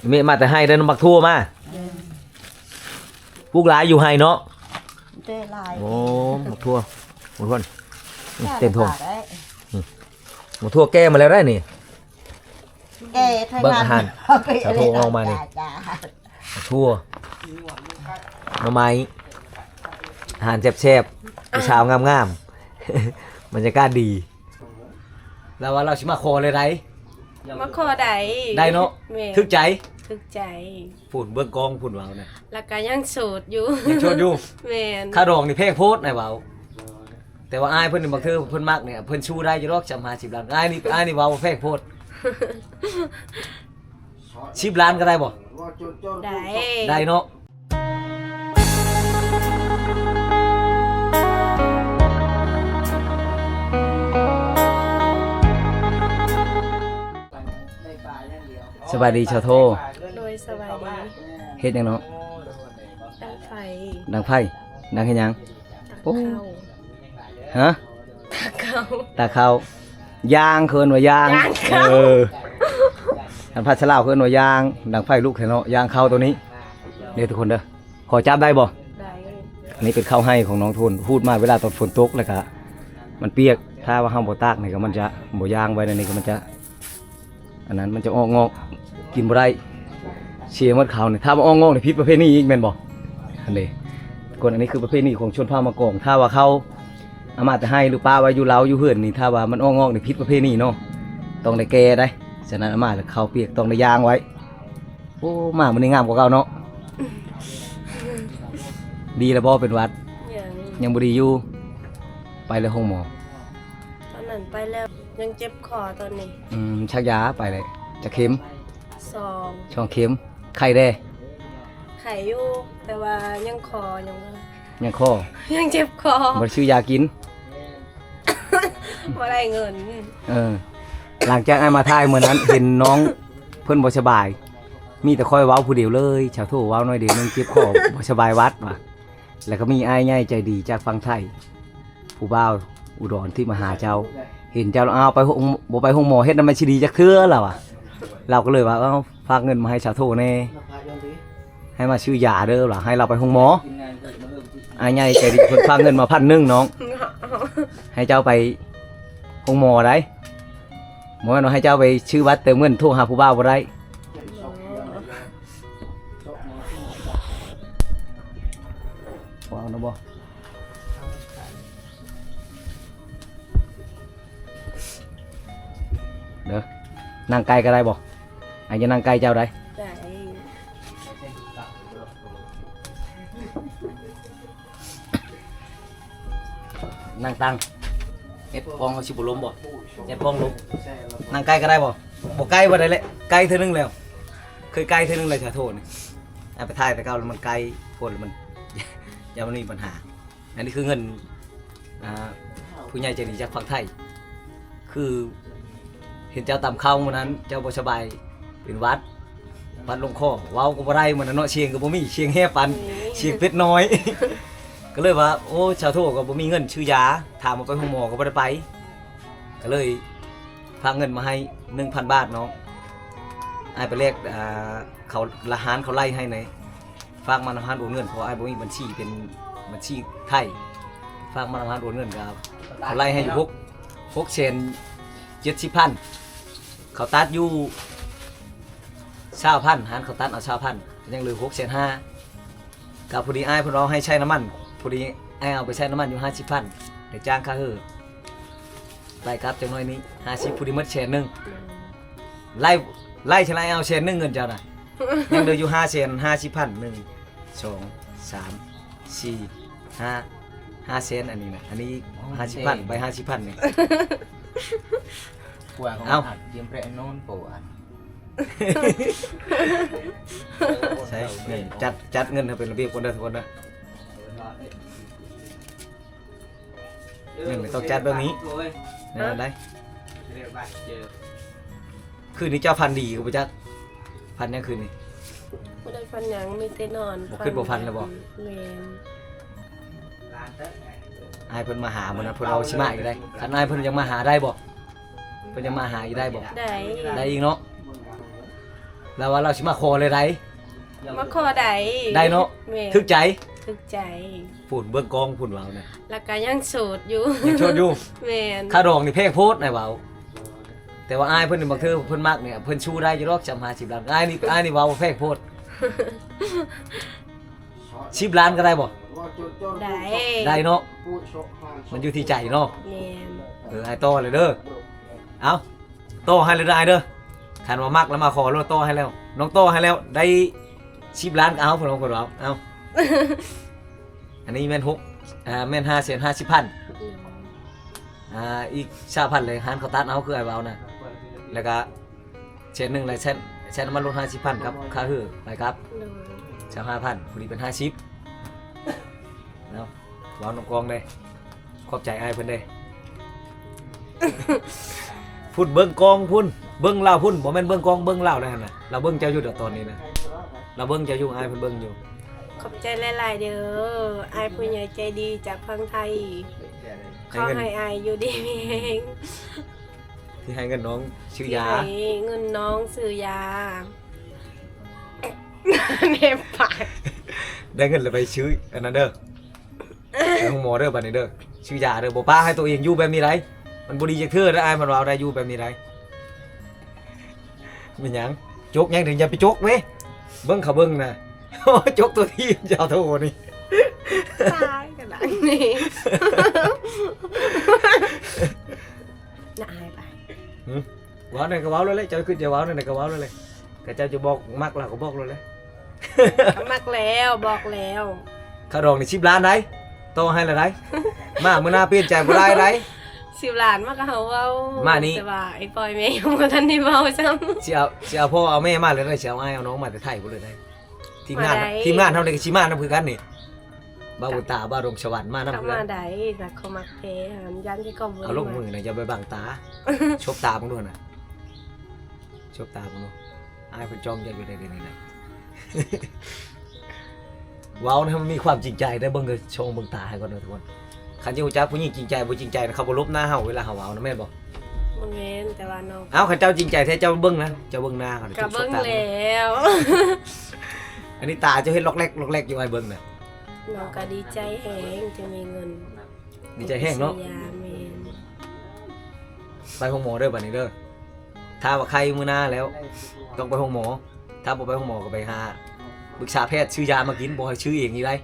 เมมาแต่ให้ได้น้ำบักทั่วมาพวกหลายอยู่ให้เนาะเต้ลายโอ้บักทั่วหมดคนเต็มทงบักทั่วแก้มาแล้วได้นี่แก่ทางานชาโทงออกมานี่บักทั่วหน่อไม้อาหารแซ่บๆผู้สาวงามๆบรรยากาศดีแล้วว่าเราชิมาโคเลยไรมาขอได้เนาะทึกใจผุ่นเบื้องกองผุ่นเบาเนี่ยแล้วก็ยังโสดอยู่ยังโสดอยู่แม่นข้าดองนี่เพลงโพสต์ไหนเบาแต่ว่าอ้ายเพิ่นบางเทื่อเพิ่นมักเนี่ยเพิ่นชูได้อยู่รอกจำ50 ล้านอ้ายนี่เบาเพลงโพสต์10 ล้านก็ได้บ่ได้เนาะสบายดีชาวโทโดยสบายดีเฮ็ดยังเนาะดังไฟดังเฮ็ดยังโอ้ฮะตาเข้ายางเคินว่ายางอันพัชราวเคินว่ายางดังไฟลูกเนาะยางเข้าตัวนี้เด้อทุกคนเด้อขอจับได้บ่ได้อันนี้เป็นข้าวให้ของน้องทุนพูดมาเวลาตอนฝนตกแล้วก็มันเปียกถ้าว่าเฮาบ่ตากนี่ก็มันจะบ่ยางไว้ในนี้ก็มันจะอันนั้นมันจะงอกกินบ่ได้เชียร์มดเขาเนี่ยถ้าว่างอกนี่ผิดประเภทนี้อีกแม่นบ่อันนี้คนอันนี้คือประเภทนี้ของชนเผ่ามากองถ้าว่าเขาอามาแต่ให้หรือป้าไว้อยู่เล้าอยู่เฮือนนี่ถ้าว่ามันงอกนี่ผิดประเภทนี้เนาะต้องได้แก่ได้ฉะนั้นอามาแล้วเขาเปียกต้องได้ยางไว้โอ้มามันนี่งามกว่าเก่าเนาะดีแล้วบ่เป็นวัดยังบ่ดีอยู่ไปเลยห้องหมอตอนนั้นไปแล้วยังเจ็บคอตอนนี้ชักยาไปเลยจะเข็ม2 เข็มไข้ได้ไข้อยู่แต่ว่ายังคอยังคอยังเจ็บคอบ่ซื้อยากินบ่ได้เงินหลังจากไอ้มาทายเมื่อนั้นเห็นน้องเพิ่นบ่สบายมีแต่ค่อยเว้าผู้เดียวเลยชาวโทเว้าน้อยเดียวนึงเจ็บคอบ่สบายวัดว่ะแล้วก็มีอ้ายใหญ่ใจดีจากฝั่งไทยผู้บ่าวอุดรที่มาหาเจ้าเห็นเจ้าเอาไปบ่ไปห้องหมอเฮ็ดนำมันสิดีจักเทื่อแล้วอ่ะเราก็เลยว่าฝากเงินมาให้ชาวโทแน่ให้มาซื้อยาเด้อล่ะให้เราไปห้องหมออ้ายใหญ่ใจดีเพิ่นฝากเงินมา1,000น้องให้เจ้าไปห้องหมอได้หมอให้เจ้าไปชื่อวัดเติมเงินโทรหาผู้บ่าวบ่ได้ว้าวนะบ่เด้อนั่งไกลก็ได้บ่อาจจะนั่งไกลเจ้าได้นั่งตั้งเอ็ดพองเอาชิบุล้มบ่เอ็ดพองล้มนั่งไกลก็ได้บ่ไกลบ่ได้เลยไกลเท่านึงแล้วเคยไกลเท่านึงเลยชาโทษนี่ไปถ่ายแต่เก่าแล้วมันไกลโพดมันยังมันมีปัญหาอันนี้คือเงินผู้ใหญ่ใจดีจากฝั่งไทยคือเห็นเจ้าตำเข้าวันนั้นเจ้าบ่สบายเป็นวัดลงคอว้าวก็บ่ได้เหมือนเนาะเชียงก็บ่มีเชียงแห่ปันเชียงเป็ดน้อยก็เลยว่าโอ้ชาวโทก็บ่มีเงินชื่อยาถามมาไปห้องหมอก็บ่ได้ไปก็เลยพาเงินมาให้ 1,000 บาทน้องอ้ายไปแลกเขาละหารเขาไล่ให้ไหนฝากมาทำหารโอนเงินเพราะอ้ายบ่มีบัญชีเป็นบัญชีไทยฝากมาทำหารโอนเงินครับเขาไล่ให้อยู่6เซน70,000เขาตัดอยู่20,000หารเขาตัดเอา20,000ยังเหลือ6,500,000กับพอดีอ้ายเพิ่นเอาให้ใช้น้ำมันพอดีอ้ายเอาไปใช้น้ำมันอยู่50,000ได้จ้างค่าเฮือไล่ครับจังน้อยนี้50พอดีหมด1,000,000ไล่ชนะเอา1,000,000เงินเจ้าน่ะยังเหลืออยู่5,000,000 1 2 3 4 5 เซนอันนี้นะอันนี้50,000ไป50,000นี่เอาเยี่ยมแปะโน่นปวดใช่เงินจัดเงินให้เป็นระเบียบคนเด้อทุกคนเด้อเงินต้องจัดแบบนี้นั่นได้คืนนี้เจ้าพันดีกูไปจัดพันยังคืนนี้บ่ได้พันหยังมีแต่นอนบ่ขึ้นบ่พันแล้วบ่แม่นอ้ายเพิ่นมาหามื้อนั้นเพิ่นเอาสิมาอีกได้คันอ้ายเพิ่นยังมาหาได้บ่เพิ่นยังมาหาอีกได้บ่ได้อีกเนาะ แล้วว่าเราสิมาขอเลยได้ มาขอได้ ได้เนาะ แม่ ถึกใจ ถึกใจ ฝุ่นเบิ่งกองฝุ่นเว้าเนี่ย แล้วก็ยังโสดอยู่ ยังโชดอยู่ แม่น ค่าดองนี่เพกโพดนายเว้าแต่ว่าอ้ายเพิ่นนี่บางเทื่อเพิ่นมักเนี่ยเพิ่นชูได้อยู่ดอกจำ50ล้านอ้ายนี่เว้าว่าเพกโพด10ล้านก็ได้บ่ ได้ ได้เนาะมันอยู่ที่ใจเนาะ แม่น อ้ายโตเลยเด้อเอาโตให้เลยได้เด้อคันว่ามักแล้วมาขอรถโตให้แล้วน้องโตให้แล้วได้10ล้านก็เอาเพิ่นเอาเอา อันนี้แม่นแม่น550,000อีก5,000เลยหารเขาตัดเอาคือไอ้เว้านะแล้วก็เช่นหนึงเลยเช่นมันลด50,000ครับค่าหื้อไปครับ โดย 5,000พอดีเป็น50เนาะเว้าน้องกองเด้ขอบใจอ้ายเพิ่นเด้ พุ่นเบิ่งกองพุ่นเบิ่งลาวพุ่นบ่แม่นเบิ่งกองเบิ่งลาวแล้วหั่นน่ะเราเบิ่งเจ้าอยู่เดี๋ยวตอนนี้นะเราเบิ่งเจ้าอยู่อ้ายเพิ่นเบิ่งอยู่ ขอบใจหลายๆเด้ออายผู้ใหญ่ใจดีจากพังไทยขอให้อายอยู่ดีมีแรง ที่ให้เงินน้องชื่อยา ที่ให้เงินน้องซื้อยาเนมปาก ได้เงินแล้วไปซื้ออันนั้นเด้อไปห้องหมอเด้อบัดนี้เด้อชื่อยาเด้อบ่ป้าให้ตัวเองอยู่แบบนี้ไรมันบ่ดีจักเทื่อได้ออ้ายมันว่าได้อยู่แบบนี้ไรเป็นหยังจกหยังถึงอย่าไปจกเว้ยเบิ่งเขาเบิ่งน่ะ จกตัวที่ยาวเท่านี่ ตายกันหลังนี่น่าอายไป เว้าได้ก็เว้าเลยเจ้าขึ้นจะเว้าได้ก็เว้าเลยก็เจ้าจะบอกมักล่ะก็บอกเลย มักแล้วบอกแล้ว ค่าดอกนี่10ล้านได้โตให้ละได้มามื้อหน้าเปลี่ยนใจบ่ได้ได้ 10 ล้านมากกเขาเว้า มานี่ แต่ว่าไอ้ปอยแม่ยังบ่ทันได้เว้าซ้ำ สิเอาพ่อเอาแม่มาเลยได้สิเอาอ้ายเอาน้องมาแต่ไทยบ่เลยได้ทีมงาน มาได้ ทีมงานเฮานี่ก็สิมานํคือกันนี่บ่าวบุญตาบ่าวดงสวรรค์มานํ กลับ คือกั มาน ได้แต่เขามักแพ้หันยันที่กองบ่ เอาลงมือน่ะอย่าไปบังตา ชบตามึงด้วยน่ะชบตามึงดูอ้ายเพิ่นจอมจะอยู่ได้เดี๋ยวนี้นะ เว้านะมันมีความจริงใจได้เบิ่งก็ชงเบิ่งตาให้ก่อนเด้อทุกคนคันจะรู้จักผู้หญิงจริงใจบ่จริงใจนะเขาบ่ลบหน้าเฮาเวลาเฮาเว้านะแม่นบ่ บ่แม่นแต่ว่าน้อง เอ้าคันเจ้าจริงใจแท้เจ้าเบิ่งนะเจ้าเบิ่งหน้าเขา ก็เบิ่ง ตา แล้ว อันนี้ตาเจ้าเฮ็ดล็อกแรกอยู่ให้เบิ่งน่ะ น้องก็ดีใจแฮงจะมีเงิน ดีใจแห้งเนาะ ซื้อยาแม่น ไปห้องหมอเด้อบัดนี้เด้อถ้าว่าใครมื้อหน้าแล้วต้องไปห้องหมอถ้าบ่ไปห้องหมอก็ไปหาปรึกษาแพทย์ซื้อยามากินบ่ให้ซื้อเองนี่ได้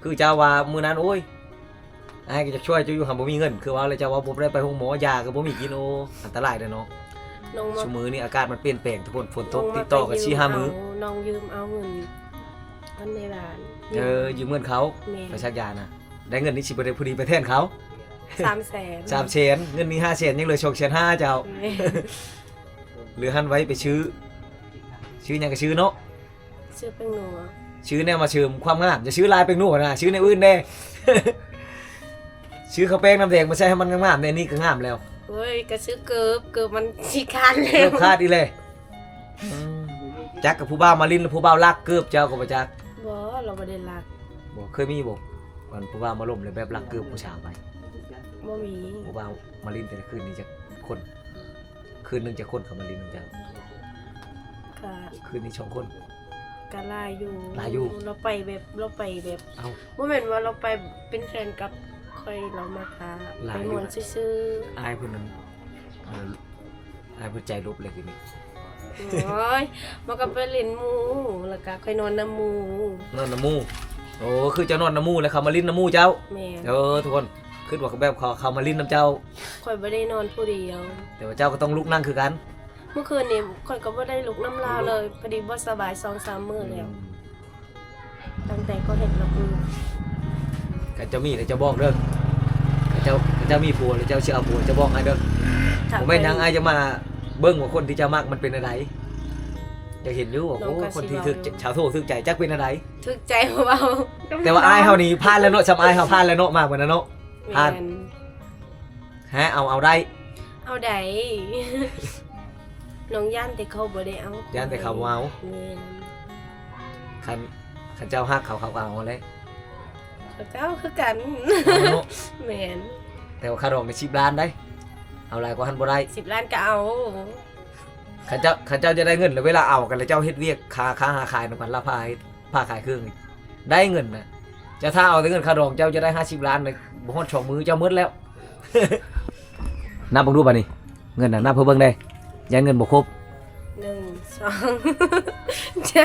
คือเจ้าว่ามื้อนั้นโอ้ยอ้ายก็จะช่วยเจ้าอยู่หาบ่มีเงินคือว่าเลยเจ้าว่าบ่ได้ไปห้องหมอยาก็บ่มีกินโออันตรายเด้อเนาะ น้องมา ชั่วมื้อนี้อากาศมันเปลี่ยนแปลงทุกคนฝนตกติดต่อกัน4-5มื้อ น้องยืมเอาเงินอันในบ้าน ยืมเงินเขา แม่ ไปชักยานะได้เงินนี่สิบ่ได้พอดีไปแทนเขา 300,000 300,000เงินนี้500,000ยังเหลือ2,500,000เจ้า แม่ เหลือหันไว้ไปซื้อหยังก็ซื้อเนาะ ซื้อเป็นหนัว ชื่อแนวมาเชิมความงามจะชื่อลายเป็นหนูนะชื่อในอื่นแน่ ชื่อข้าวแป้งน้ำแดงมาใช้ให้มันงามๆในนี่ก็งามแล้ว เฮ้ยก็ซื้อเกือบมันสิขาดแล้ เกื ว อบคาดอีเลยจักกับผู้บ่าวมาลินหรือผู้บ่าวรักเกือบเจ้าก็บ่จัก บ่เราบ่ได้รัก บ่เคยมีบ่วันผู้บ่าวมาล่มเลยแบบรักเกือบผู้ชายไป บ่มี ผู้บ่าวมาลินแต่ละคืนนี้จะคนคืนหนึงจะคนเขามาลินน้ำเจ้า ก็ คืนนี้2คน ก็หลายอยู่ หลายอยู่ เราไปแบบ เอ้า บ่แม่นว่าเราไปเป็นแฟนกับค่อยเรามาค่ะ หลา ไป ยอยู่ ม่วนซื่อ อายเพิ่นนั้นอายเพิ่นใจลบเลยทีนี้ ๆโอ้ยมันก็ไปเล่นหมู่แล้วก็ค่อยนอนน้ำหมู่ นอนน้ำมูโอ้คือเจ้านอนน้ำมูแล้วเขามาลินน้ำมูเจ้า แม่ ทุกคนคิดว่าแบบเขามาลิ้นน้ำเจ้า ค่อยบ่ได้นอนผู้เดียว แต่ว่าเจ้าก็ต้องลุกนั่งคือกัน เมื่อคืนนี้ค่อยก็บ่ได้ลุกน้ำลาวเลยพอดีบ่สบาย 2-3 มื้อแล้วตั้งแต่ก็เห็นระเบิด กันเจ้ามีแต่เจ้าบอกเด้อกันเจ้ามีผัวแล้วเจ้าเชื่อผัวเจ้าบอกให้เด้อผมไม่นยังไอจะมาเบิ้งว่าคนที่เจ้ามักมันเป็นอะไรจะเห็นอยู่ว่าโอ้คนที่ถึกชาวโทถึกใจจักเป็นอะไร ถึกใจเบาๆ แต่ว่าอายเฮานี่พลาดแล้วเนาะจำอายเฮาพลาดแล้วเนาะมากกว่านั้นเนาะ แม่น ฮะเอาได้ เอาได้ น้องย่านแต่เขาบ่ได้เอา ย่านแต่เขาบ่เอา แม่น คันเจ้าฮักเขาก็เอาเลย เขาก็เอาคือกัน เอาเนาะ แม่น แต่ว่าค่าดอกใน10 ล้านได้เอาหลายกว่าหันบ่ได้ 10 ล้านก็เอา ข้าเจ้าจะได้เงินแล้วเวลาเอากันแล้วเจ้าเฮ็ดเวียกค้าหาขายนำกันรับผ้าขายเครื่องนี่ได้เงินนะจะถ้าเอาแต่เงินค่าดองเจ้าจะได้50 ล้านเลยบ่ฮอด2มื้อเจ้าหมดแล้ว นับเบิ่งดูบัดนี้เงินน่ะนับเพื่อเบิ่งได้ยันเงินบ่ครบ 1 2 3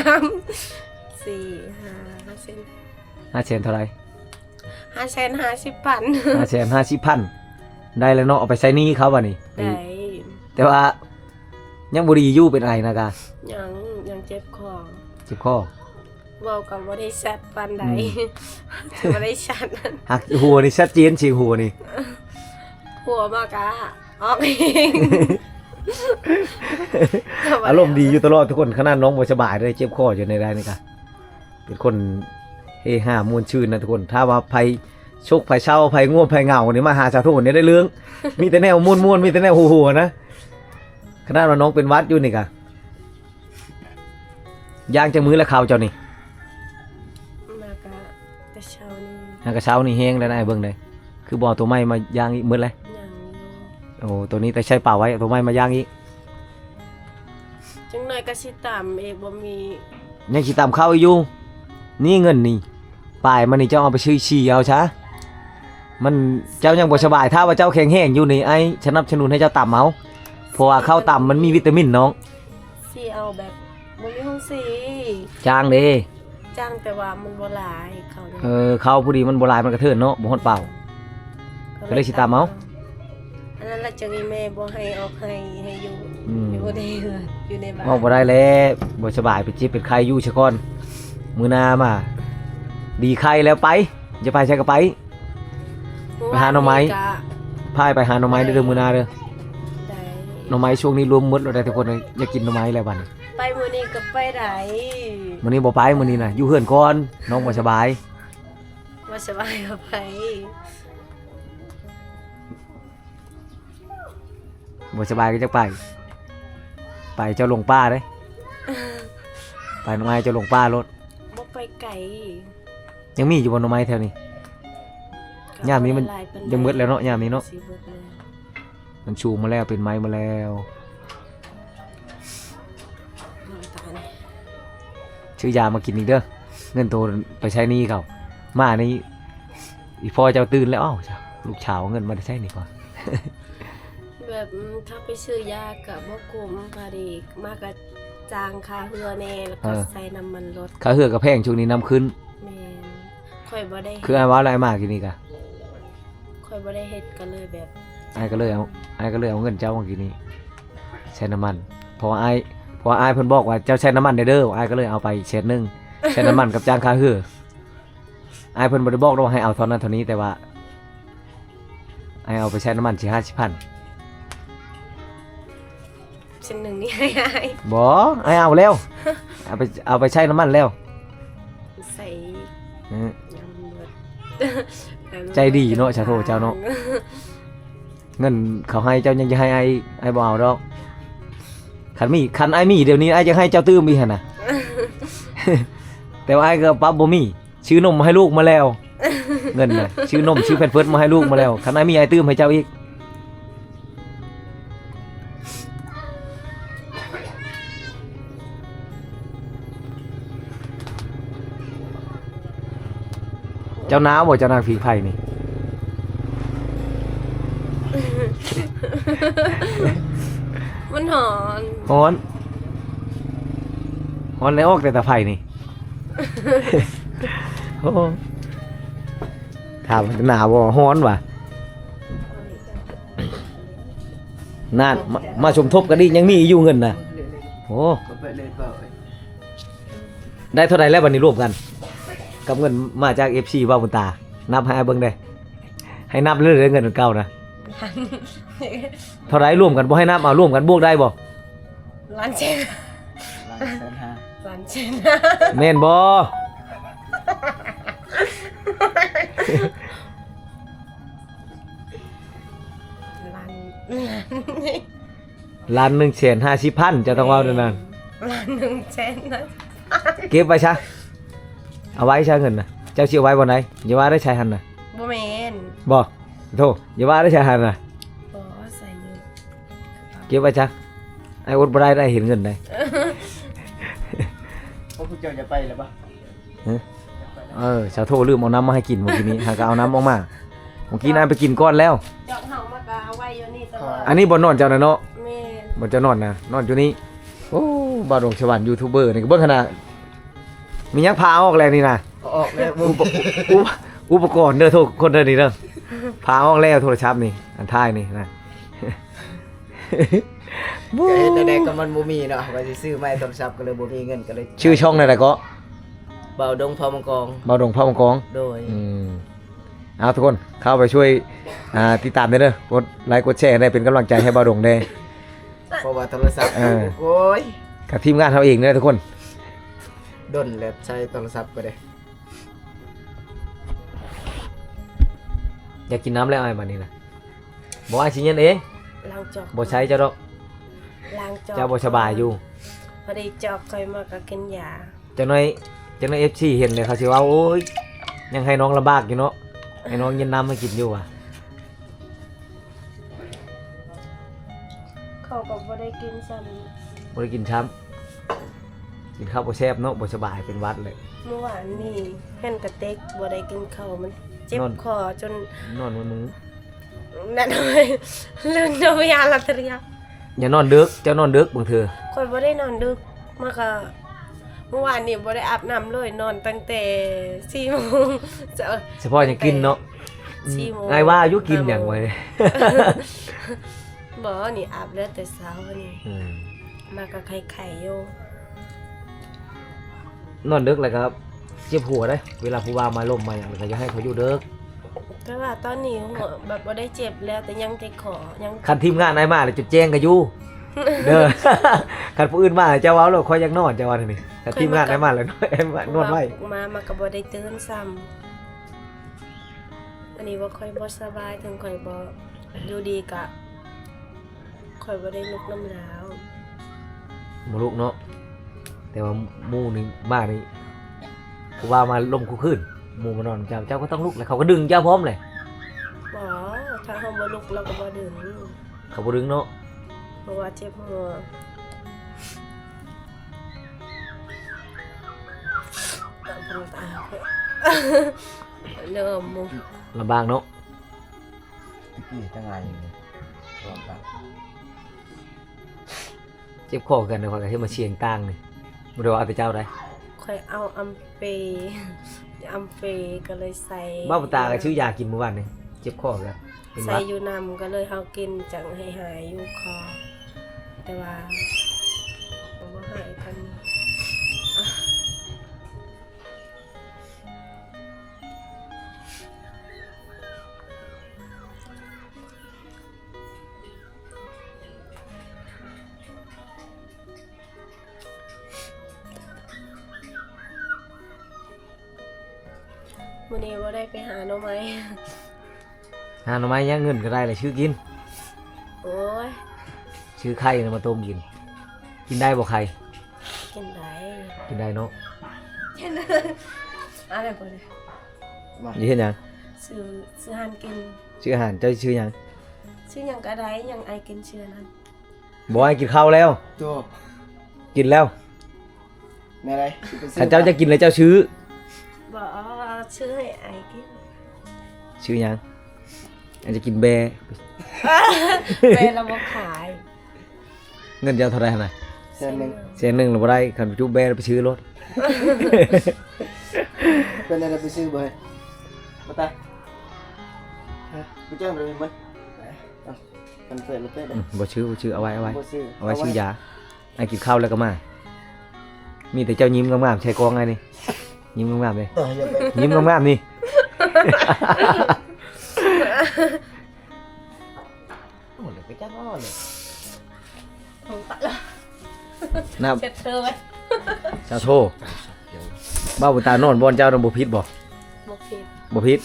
4 5 เซน 500,000เท่าไหร่ 550,000 550,000ได้แล้วเนาะเอาไปใช้หนี้เขาบัดนี้ ได้ แต่ว่ายังบ่ดีอยู่เป็นไอนะกะ ยังเจ็บคอ เจ็บคอ เว้ากับบ่ได้แซ่บปานใดบ่ได้ชัด หักหัวนี่ชัดเจนฉีกหัวนี่ หัวมากะออกเอง อารมณ์ดีอยู่ตลอดทุกคนขนาดน้องบ่สบายได้เจ็บคออยู่ในได้นี่กะเป็นคนเฮฮามวนชื่นนะทุกคนถ้าว่าภัยโชคภัยเศร้าภัยง่วงภัยเหงานี่มาหาชาวทุกคนนี่ได้เรื่อง มีแต่แนวม่วนๆมีแต่แนวหัวๆนะขนาดว่าน้องเป็นหวัดอยู่นี่กะย่างจังมือแล้วข่าวเจ้านี่ มากะแต่เช้านี้ หากระเช้านี่แห้งแล้วนะไอ้เบิ่งได้คือบ่อตัวไม้มาย่างอีกมื้อเลย ยังอยู่ โอ้ตัวนี้แต่ใช้เปล่าไว้เอาตัวไม้มาย่างอีก จังหน่อยก็สิตามเองบ่มี ยังสิตามข้าวอยู่นี่เงินนี่ป่ายมันนี่เจ้าเอาไปซื้อฉี่เอาซะมันเจ้ายังบ่สบายถ้าว่าเจ้าแข็งแห้งอยู่นี่ไอ้สนับสนุนให้เจ้าต่ำเอาเพราะว่าข้าวต่ำมันมีวิตามินน้อง สิเอาแบบบ่มีห้องสี จางเด้ จ้างแต่ว่ามันบ่หลายเขานี่ ข้าวผู้ดีมันบ่หลายมันกระเทินเนาะบ่ฮอดเปล่า ก็เลยสิตามเอา อันนั้นละจังอีแม่บ่ให้ออกให้อยู่ อยู่ในเรือนอยู่ในบ้าน ออกบ่ได้แล้วบ่สบายไปเจ็บเป็นไข้อยู่ซะก่อนมื้อหน้ามาดีไข้แล้วไปจะไปใช้ก็ไป ไปหาหน่อไม้ พายไปหาหน่อไม้เด้อมื้อหน้าเด้อ ได้ หน่อไม้ช่วงนี้รวมหมดแล้วได้ทุกคนเลยอยากกินหน่อไม้แล้วบัดนี้ ไปมื้อนี้ก็ไปได้ มื้อนี้บ่ไปมื้อนี้น่ะอยู่เฮือนก่อนน้องบ่สบาย บ่สบายก็ไป บ่สบายก็จะไป ไปเจ้าลงป้าเด้ ไปหน่อไม้เจ้าลงป้ารถ บ่ไปไกล ยังมีอยู่บนหน่อไม้แถวนี้ ยามนี้มัน หลายปานใด ยังมืดแล้วเนาะยามนี้เนาะ สิเบิดแล้ว มันชูมาแล้วเป็นไม้มาแล้ว น้ำตาล ชื่อยามากินอีกเด้อเงินโตไปใช้หนี้เขามานี่อีพ่อเจ้าตื่นแล้วอ้าวจ้ะลูกเช้าเอาเงินมาได้ใช้นี่ก่อน แบบถ้าไปซื้อยาก็บ่คุ้มพอดีมากก็จ้างค่าเรือแน่แล้วก็ใส่น้ำมันรถ ค่าเหือกกับแพงช่วงนี้น้ำขึ้น แม่นข่อยบ่ได้ คือไอ้ว่าอะไรมากกินนี่กะ ข่อยบ่ได้เฮ็ดก็เลยแบบ ไอ้ก็เลยเอาเงินเจ้ามากินนี่ใช้น้ำมันเพราะว่าไอ้เพิ่นบอกว่าเจ้าใช้น้ำมันได้เด้อไอ้ก็เลยเอาไปเศษหนึงใช้น้ำมันกับจ้างค่าเหือไอ้เพิ่นบ่ได้บอกว่าให้เอาเท่านั้นเท่านี้แต่ว่าไอ้เอาไปใช้น้ำมันสิ50,000 ชิ้นหนึงนี่ให้อ้าย บ่ไอ้เอาแล้วเอาไปใช้น้ำมันแล้ว ใส่ อืม น้ำเบิด ใจดีเนาะชาโทเจ้าเนาะ เงินเขาให้เจ้ายังจะให้ไอ้บ่เอาดอกคันไอ้มีเดี๋ยวนี้ไอ้จะให้เจ้าตื้มอีกหั่นน่ะ แต่ว่าไอ้ก็ปั๊บบ่มีซื้อนมมาให้ลูกมาแล้ว เงินน่ะซื้อนมซื้อแพมเพิร์สมาให้ลูกมาแล้วคันไอ้มีไอ้ตื้มให้เจ้าอีกเจ้าน้าวบ่เจ้านางผีไผ่นี่ มันหอน ฮ้อนแล้วออกแต่ตะไผ่นี่ โอ้ถามหนาวบ่ฮ้อนว่ะนั่นมาสมทบกันดิยังมีอยู่เงินน่ะโอ้ได้เท่าไหร่แล้ววันนี้รวมกันกับเงินมาจาก FC ว่าบุญตานับให้เบิ่งได้ให้นับเรื่อยๆเงินเก่านะเท่าไหร่รวมกันบ่ให้นับเอารวมกันบวกได้บ่ ล้านเจน 1,500,000 ล้านเจน แม่นบ่ ล้าน 1,150,000จะต้องเว้าเท่านั้น ล้านหนึ่งเจนนะ เก็บไว้ซะเอาไว้ซะเงินน่ะเจ้าสิเอาไว้บ่ไหนอย่าว่าได้ใช้หันน่ะ บ่แม่น บ่โธ่อย่าว่าได้ใช้หันน่ะ บ่ใส่อยู่ เก็บไว้ซะ ไอ้อดบ่ได้เห็นเงินได้ พวกคุณเจ้าจะไปหรือเปล่า ชาวโทลืมเอาน้ำมาให้กินเมื่อกี้นี้หากเอาน้ำออกมาเมื่อกี้นายไปกินก้อนแล้ว จอกเฮามากะเอาไว้อยู่นี่ตลอด อันนี้บ่นอนเจ้าน่ะเนาะ แม่น บ่จะนอนนะนอนอยู่นี่โอ้บ่าวดงสวรรค์ยูทูบเบอร์นี่ก็เบิ่งขนาดมียักษ์พาออกแล้วนี่นะ เอาออกแล้วมึง อุปกรณ์เด้อทุกคนเด้อนี่เด้อพาออกแล้วโทรศัพท์นี่อันท้ายนี่นะ แกจะได้กับมันบ่มีเนาะว่าสิซื้อไม้โทรศัพท์ก็เลยบ่มีเงินก็เลย ชื่อช่องอะไรก็ เบาดงพอมังกร บ่าวดงพระมังกร โดย เอาทุกคนเข้าไปช่วยติดตามเด้อกดไลค์กดแชร์ได้เป็นกำลังใจให้บ่าวดงได้ เพราะว่าโทรศัพท์ เออ โอ้ย กับทีมงานเฮาเองเด้อทุกคน ดนแล้วใช้โทรศัพท์ก็ได้ อยากกินน้ำแล้วไอ้มานี่นะบ่ไอ้สิเย็นเอง ล้างจอก บ่ใช้เจ้าดอก ล้างจอก เจ้าบ่สบายอยู่ พอดีจอกค่อยมาก็กินยา จังน้อยFC เห็นเลยเขาสิว่าโอ้ยยังให้น้องลำบากอยู่เนาะให้น้องเย็นน้ำมากินอยู่ว่ะ เขาก็บ่ได้กินซ้ำ บ่ได้กินช้ำกินข้าวบ่แซ่บเนาะบ่สบายเป็นหวัดเลย เมื่อวานนี่เห็นกระเต็กบ่ได้กินข้าวมันเจ็บ นอน คอจน นอนมื้อ นั่นเลยเรื่องนอนยาลัตเรีย อย่านอนดึกเจ้านอนดึกบางเทื่อ คนบ่ได้นอนดึกมากะเมื่อวานนี่บ่ได้อาบน้ำเลยนอนตั้งแต่4 โมงจะ เฉพาะยังกินเนาะ 4 โมง ไอ้ว่าอายุกินอย่างไว้ บ่นี่อาบแล้วแต่เช้านี่ อืม มากับไข่ๆอยู่ นอนดึกแล้วครับเจ็บหัวได้เวลาผู้ว่ามาล่มมาอย่างไรก็จะให้เขาอยู่ดึก แต่ว่าตอนนี้หัวแบบบ่ได้เจ็บแล้วแต่ยังใจขอยัง คันทีมงานนายมาเลยจุดแจ้งกันอยู่ เด้อ คันผู้อื่นมาเจ้าเว้าแล้วค่อยยังนอนเจ้าว่าเท่านี้คันทีมงานนายมาแล้วนอนไว้ มาก็บ่ได้ตื่นซ้ำอันนี้ว่าค่อยบ่สบายถึงค่อยบ่อยู่ดีกะค่อยบ่ได้ลุกน้ำลาว บ่ลุกเนาะแต่ว่าหมู่นี่บ้านนี่ผู้ว่ามาล่มคู่คืนหมู่มานอนเจ้าก็ต้องลุกแล้วเขาก็ดึงเจ้าพร้อมเลย บ่ถ้าเฮาบ่ลุกเราก็บ่ดื่ม เขาบ่ดึงเนาะ เพราะว่าเจ็บหัวตาตาเริ่มมุ ลำบากเนาะ กี่จังไรรวมกัน เจ็บคอกันเดี๋ยวเขาก็ให้มาเชียงต่างนี่บ่ได้ว่าเอาแต่เจ้าได้ ค่อยเอาอัมเปอัมเปก็เลยใส่ บ้าปตาก็ชื่อยากินเมื่อวานนี่เจ็บคอกันเป็นห ใส่ วัด อยู่นำก็เลยเฮากินจังให้หายอยู่คอแต่ว่าบ่หายกันมื้อนี้บ่ได้ไปหาหน่อไม้ หาหน่อไม้ย่างเงินก็ได้เลยชื่อกิน โอ้ย ชื่อไข่น่ะมาต้มกิน กินได้บ่ไข่ กินได้ กินได้เนาะ อะไรบ่ได้ นี่เห็นหยัง ซื้อหันกิน ชื่ออาหารเจ้าชื่อหยัง ชื่อหยังก็ได้หยังไอกินชื่อนั้น บ่ให้กินข้าวแล้ว ตัว กินแล้ว ในอะไร ถ้าเจ้าจะกินเลยเจ้าชื่อ บ่ชื่อให้ไอกิน ชื่อหยังอาจจะกินแบร์ เป็นระบบขาย เงินเจ้าเท่าไหร่หั่นน่ะ เส้นหนึ่ง แสนหนึงหรือบ่ได้คันไปจุบแบร์ไปซื้อรถ เป็นอะไรไปซื้อบ่อยมาตาไปแจ้งเลยมั้ยมันเปิดมันเปิด บ่ชื่อเอาไว้ บ่ซื้อ เอาไว้ชื่อยาไอ้กินข้าวแล้วก็มา มีแต่เจ้ายิ้มงามๆใช้กองไงนี่ ยิ้มงามๆเลย อย่าไป ยิ้มงามๆนี่ หมดเลยไปจ้างอ้อเลย ของปะละ น้ เสร็จเธอไว้ ำเจ้าโทบ้าบุตานอนบอนเจ้านอนบ่พิษบ่ บ่ผิด บ่พิษ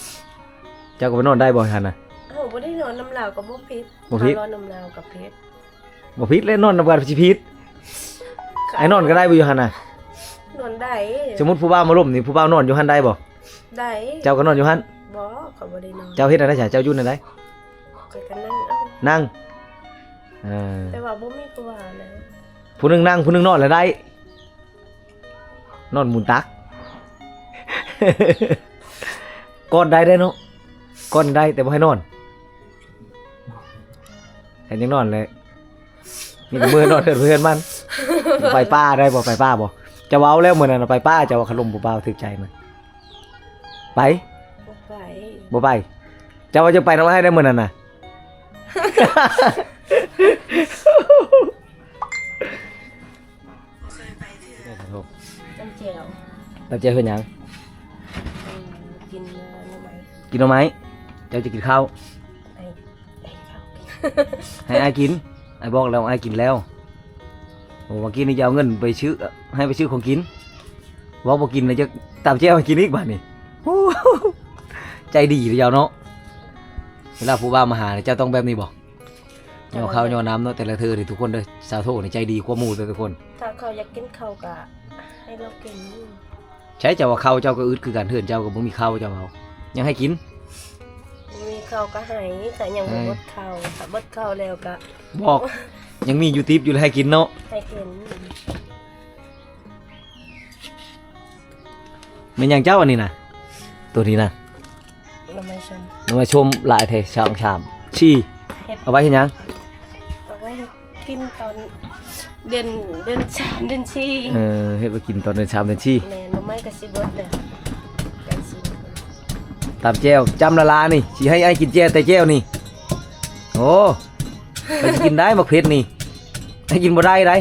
เจ้าก็ไปนอนได้บ่ทันน่ะ เอ้าบ่ได้นอนน้ำลาวกับบ่ผิด บ่ผิด นอนน้ำลาวกับผิด บ่พิษเลยนอนนำกันสิพิษไอ้นอนก็ได้บ่อยู่หั่นน่ะ นอนได้ สมมุติผู้บ่าวมาล้มนี่ผู้บ่าวนอนอยู่หั่นได้บ่ ได้ เจ้าก็นอนอยู่หั่น บ่ก็บ่ได้นอน เจ้าเฮ็ดอะไรจ้ะเจ้าอยู่นั่นได้ ก็กันนั่งเอา นั่ง แต่ว่าบ่มีผู้ว่านะ ผู้หนึงนั่งผู้หนึงนอนแล้วได้นอนหมุนตัก ก้อนได้เนาะก้อนได้แต่บ่ให้นอนแค่ยังนอนเลยมีแต่มือนอนเพื่อนมันไปป้าได้บ่ไปป้าบ่จะเว้าแล้วมื้อนั้นนะไปป้าจะว่าขนมบ่เบาถึกใจมันไป บ่ไป บ่ไปจะว่าจะไปนำให้ได้มื้อนั้นน่ะ จำเจียว แล้วเจ้าเพิ่นหยัง กินน้ำไหม กินเอาไหมเจ้าจะกินข้าว ไอ้ข้าว ให้อายกินไอ้บอกแล้วอายกินแล้วโอ้เมื่อกี้นี่จะเอาเงินไปซื้อให้ไปซื้อของกินว่าบ่กินเลยจะตามเจ้าให้กินอีกบ้านนี่ โอ้โหใจดีเลยเจ้าเนาะเวลาผู้บ่าวมาหาเนี่ยเจ้าต้องแบบนี้บ่ย่อข้าวย่อน้ำเนาะแต่ละเธอนี่ทุกคนเด้อสาวโทนี่ใจดีกว่าหมู่เด้อทุกคน ถ้าเขาอยากกินข้าวก็ให้เรากิน ใช้เจ้าว่าข้าวเจ้าก็อึดคือกันเถื่อนเจ้าก็บ่มีข้าวเจ้าเอายังให้กิน มีข้าวก็ให้แต่ยังบ่ ให้ เบดข้าวถ้าเบดข้าวแล้วก็ บอกยังมีอยู่ทิปอยู่เลยให้กินเนาะ ให้กิน แม่นหยังเจ้าอันนี้นะตัวนี้นะ เราไม่ชม นมาชมหลายเทชามชามชี้เอาไว้เห็นยัง เอาไว้กินตอนเดือนสามเดือนสี่ เฮ็ดไว้กินตอนเดินชามเดินชี้ แม่หน่อไม้ก็สิเบิดเลยกันสิ ตามแจ้วจำละลานี่สิให้ไอ้กินแจ้วแต่แจ้วนี่โอ้ไปกินได้บักเผ็ดนี่ให้กินบ่ได้ได้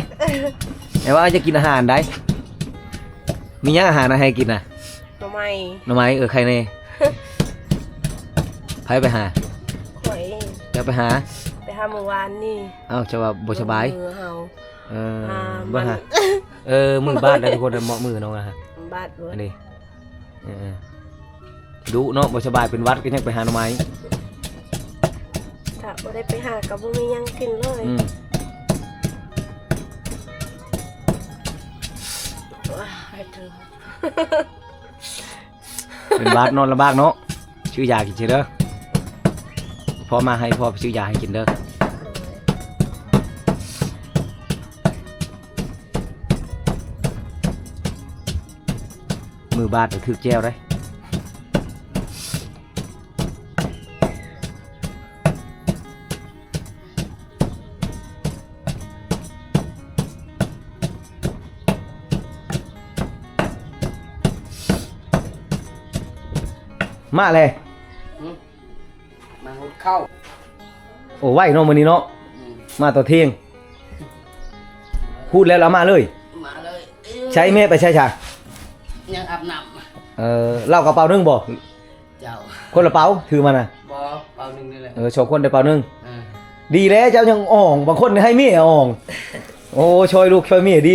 แต่ว่าไอ้จะกินอาหารได้มีหยังอาหารอะไรให้กินน่ะ หน่อไม้ หน่อไม้ใครแน่ไผไปหา ข่อย จะไปหา ไปหาเมื่อวานนี่ เอ้าจะว่าบ่สบาย มือเฮา เออ มั บ่ น หามือบ้านแล้วทุกคนเหมาะมือน้องนะฮะ บาดเบิด อันนี้ดุเนาะบ่สบายเป็นหวัดก็ยังไปหาหน่อไม้ ถ้าบ่ได้ไปหาก็บ่มีหยังกินเลย ว้าให้เธอ เป็นหวัดนอนลำบากเนาะชื่อยากินเฉยเด้อพ่อมาให้พ่อไปซื้อยาให้กินเด้อมือบาดถือแก้วได้มาเลย มาหุดเข้า โอ้ไหวเนาะมื้อนี้เนาะมาต่อเที่ยงพูดแล้วเรามาเลย มาเลย ใช้แม่ไปใช้ฉาก ยังอาบน้ เล่ากระเป๋านึงบ่ ำเจ้า คนละเป๋าถือมาน่ะ บอเปล่าหนึ่งนี่แหละ สองคนได้เป๋านึง อ่า ดีแล้วเจ้ายังอ่องบางคนให้เมียอ่องโอ้ช่วยลูกช่วยเมียดี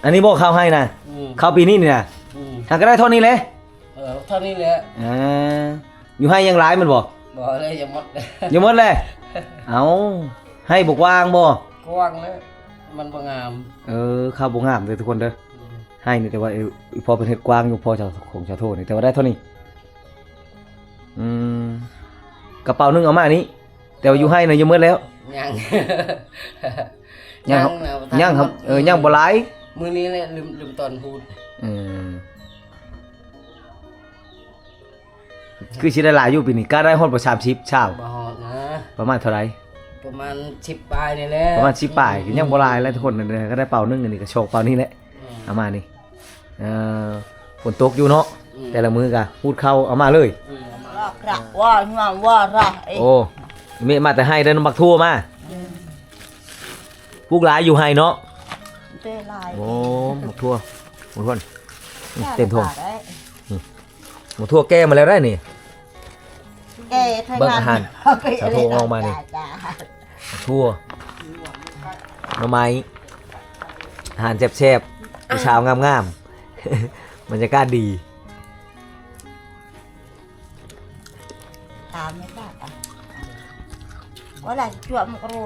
อันนี้บอกข้าวให้นะ อืม ข้าวปีนี้นี่นะ อืม หากก็ได้เท่านี้เลย เท่านี้แหละ อยู่ให้ยังร้ายมันบอก บอเลยอย่าหมดเลย อย่าหมดเลยเอาให้บอกวางบ่ กว้างแล้วมันบ่งาม ข้าวบงงามเลยทุกคนเด้อ อืม ให้นี่แต่ว่าพอเป็นเห็ดกว้างอยู่พอจะของชาวโทษนี่แต่ว่าได้เท่านี้กระเป๋านึงเอามานี้แต่ว่าอยู่ให้นะยังหมดแล้ว ยัง ยังครับ นะ ยังครับยังบ่หลาย มื้อนี้แหละลืมตอนพูด คือสิได้หลายอยู่ปีนี้ก็ได้ฮอดบ่30ชาว บ่ฮอดนะ ประมาณเท่าไหร่ ประมาณ10ปลายนี่แหละ ประมาณ10ป่ายก็ยังบ่หลายแล้วทุกคนนั่นแหละก็ได้เป่านึงอันนี้ก็โชคเป่านี้แหละเอามานี่ฝนตกอยู่เนาะแต่ละมื้อก็พูดเข้าเอามาเลย รอกระว่างามว่าระไอ้ โอ้เมมาแต่ให้ได้น้ำบักทั่วมาพวกหลายอยู่ให้เนาะ เต้ลาย โอ้บักทั่วทุกคนเต็มทง ได้ บักทั่วแก้มาแล้วได้นี่ แก้ทาง เบิ่งอาหาร ไป สาโทออกมานี่ จ้า ทั่วหน่อไม้อาหารแซ่บๆเช้างามๆบรรยากาศดี ตามไม่ได้ว่าอะไรจวบมันก็รู้